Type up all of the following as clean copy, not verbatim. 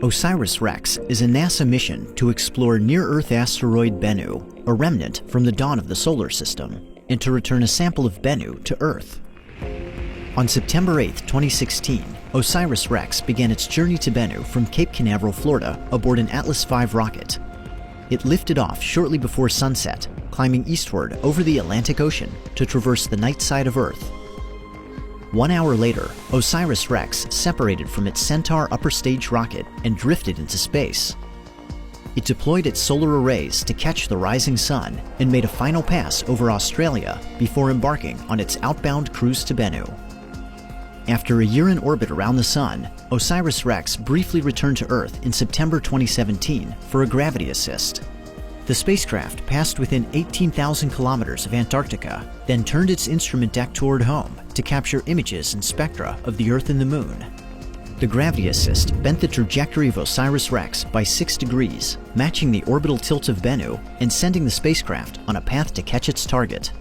Osiris-Rex is a NASA mission to explore near-Earth asteroid Bennu, a remnant from the dawn of the solar system, and to return a sample of Bennu to Earth. On September 8, 2016, Osiris-Rex began its journey to Bennu from Cape Canaveral, Florida, aboard an Atlas V rocket. It lifted off shortly before sunset, climbing eastward over the Atlantic Ocean to traverse the night side of Earth. 1 hour later, Osiris-Rex separated from its Centaur upper stage rocket and drifted into space. It deployed its solar arrays to catch the rising sun and made a final pass over Australia before embarking on its outbound cruise to Bennu. After a year in orbit around the sun, Osiris-Rex briefly returned to Earth in September 2017 for a gravity assist. The spacecraft passed within 18,000 kilometers of Antarctica, then turned its instrument deck toward home to capture images and spectra of the Earth and the Moon. The gravity assist bent the trajectory of Osiris-Rex by 6 degrees, matching the orbital tilt of Bennu and sending the spacecraft on a path to catch its target.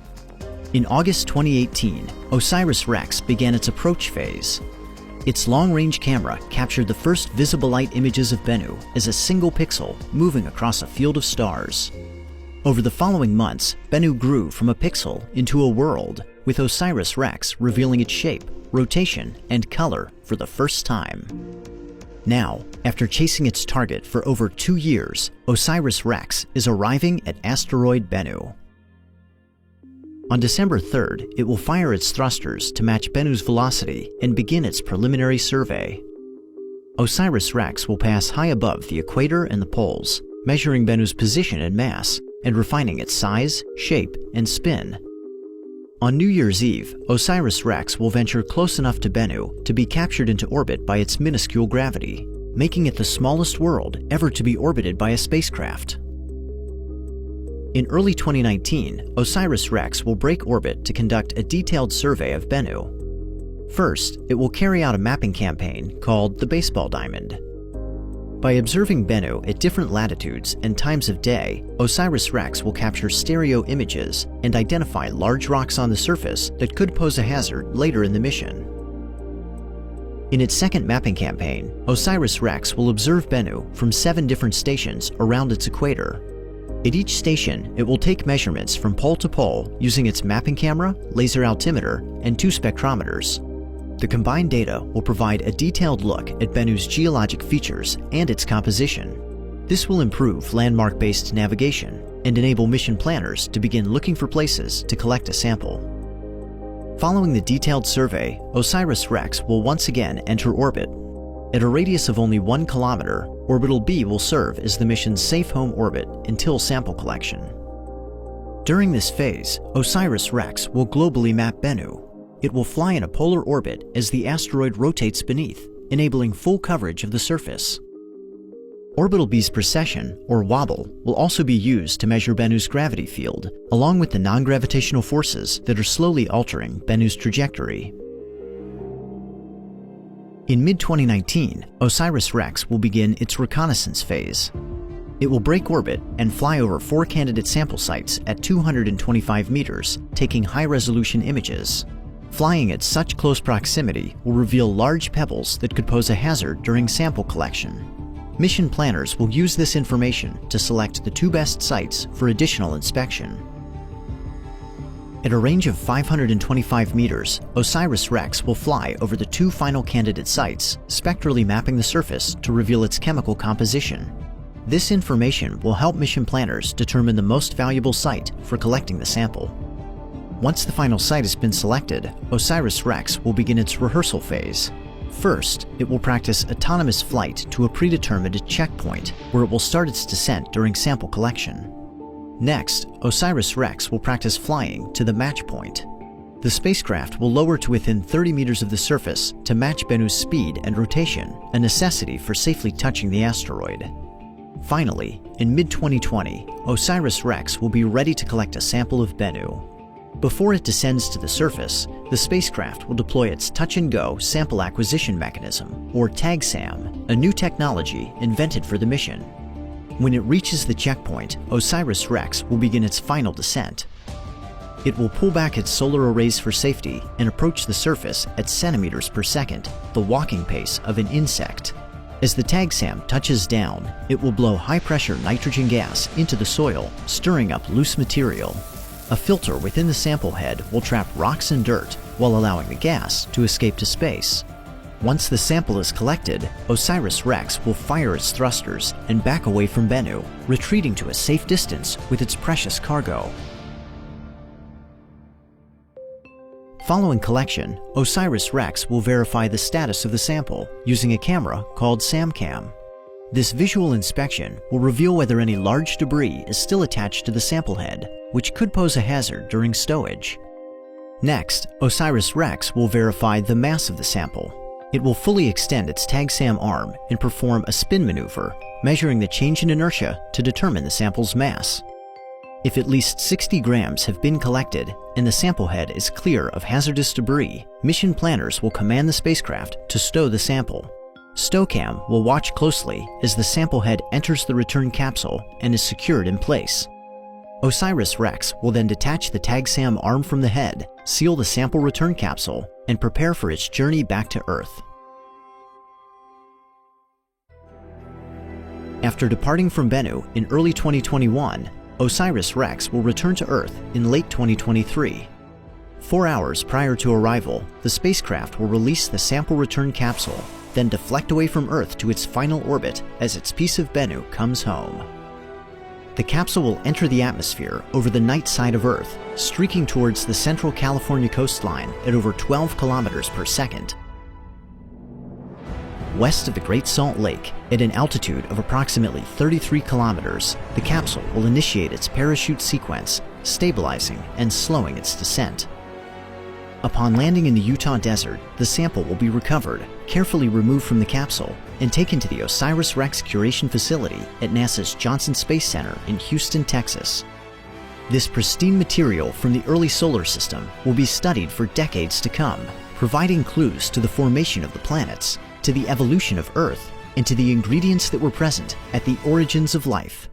In August 2018, Osiris-Rex began its approach phase. Its long-range camera captured the first visible light images of Bennu as a single pixel moving across a field of stars. Over the following months, Bennu grew from a pixel into a world, with Osiris-Rex revealing its shape, rotation, and color for the first time. Now, after chasing its target for over 2 years, Osiris-Rex is arriving at asteroid Bennu. On December 3rd, it will fire its thrusters to match Bennu's velocity and begin its preliminary survey. Osiris-Rex will pass high above the equator and the poles, measuring Bennu's position and mass, and refining its size, shape, and spin. On New Year's Eve, Osiris-Rex will venture close enough to Bennu to be captured into orbit by its minuscule gravity, making it the smallest world ever to be orbited by a spacecraft. In early 2019, Osiris-Rex will break orbit to conduct a detailed survey of Bennu. First, it will carry out a mapping campaign called the Baseball Diamond. By observing Bennu at different latitudes and times of day, Osiris-Rex will capture stereo images and identify large rocks on the surface that could pose a hazard later in the mission. In its second mapping campaign, Osiris-Rex will observe Bennu from 7 different stations around its equator. At each station, it will take measurements from pole to pole using its mapping camera, laser altimeter, and 2 spectrometers. The combined data will provide a detailed look at Bennu's geologic features and its composition. This will improve landmark-based navigation and enable mission planners to begin looking for places to collect a sample. Following the detailed survey, Osiris-Rex will once again enter orbit. At a radius of only 1 kilometer, Orbital B will serve as the mission's safe home orbit until sample collection. During this phase, Osiris-Rex will globally map Bennu. It will fly in a polar orbit as the asteroid rotates beneath, enabling full coverage of the surface. Orbital B's precession, or wobble, will also be used to measure Bennu's gravity field, along with the non-gravitational forces that are slowly altering Bennu's trajectory. In mid-2019, Osiris-Rex will begin its reconnaissance phase. It will break orbit and fly over 4 candidate sample sites at 225 meters, taking high-resolution images. Flying at such close proximity will reveal large pebbles that could pose a hazard during sample collection. Mission planners will use this information to select the 2 best sites for additional inspection. At a range of 525 meters, Osiris-Rex will fly over the 2 final candidate sites, spectrally mapping the surface to reveal its chemical composition. This information will help mission planners determine the most valuable site for collecting the sample. Once the final site has been selected, Osiris-Rex will begin its rehearsal phase. First, it will practice autonomous flight to a predetermined checkpoint, where it will start its descent during sample collection. Next, Osiris-Rex will practice flying to the match point. The spacecraft will lower to within 30 meters of the surface to match Bennu's speed and rotation, a necessity for safely touching the asteroid. Finally, in mid-2020, Osiris-Rex will be ready to collect a sample of Bennu. Before it descends to the surface, the spacecraft will deploy its touch-and-go sample acquisition mechanism, or TAG-SAM, a new technology invented for the mission. When it reaches the checkpoint, Osiris-Rex will begin its final descent. It will pull back its solar arrays for safety and approach the surface at centimeters per second, the walking pace of an insect. As the TAGSAM touches down, it will blow high-pressure nitrogen gas into the soil, stirring up loose material. A filter within the sample head will trap rocks and dirt while allowing the gas to escape to space. Once the sample is collected, Osiris-Rex will fire its thrusters and back away from Bennu, retreating to a safe distance with its precious cargo. Following collection, Osiris-Rex will verify the status of the sample using a camera called SamCam. This visual inspection will reveal whether any large debris is still attached to the sample head, which could pose a hazard during stowage. Next, Osiris-Rex will verify the mass of the sample. It will fully extend its TAGSAM arm and perform a spin maneuver, measuring the change in inertia to determine the sample's mass. If at least 60 grams have been collected and the sample head is clear of hazardous debris, mission planners will command the spacecraft to stow the sample. StowCam will watch closely as the sample head enters the return capsule and is secured in place. Osiris-Rex will then detach the TAGSAM arm from the head, seal the sample return capsule, and prepare for its journey back to Earth. After departing from Bennu in early 2021, Osiris-Rex will return to Earth in late 2023. 4 hours prior to arrival, the spacecraft will release the sample return capsule, then deflect away from Earth to its final orbit as its piece of Bennu comes home. The capsule will enter the atmosphere over the night side of Earth, streaking towards the central California coastline at over 12 kilometers per second. West of the Great Salt Lake, at an altitude of approximately 33 kilometers, the capsule will initiate its parachute sequence, stabilizing and slowing its descent. Upon landing in the Utah desert, the sample will be recovered, carefully removed from the capsule, and taken to the Osiris-Rex Curation Facility at NASA's Johnson Space Center in Houston, Texas. This pristine material from the early solar system will be studied for decades to come, providing clues to the formation of the planets, to the evolution of Earth, and to the ingredients that were present at the origins of life.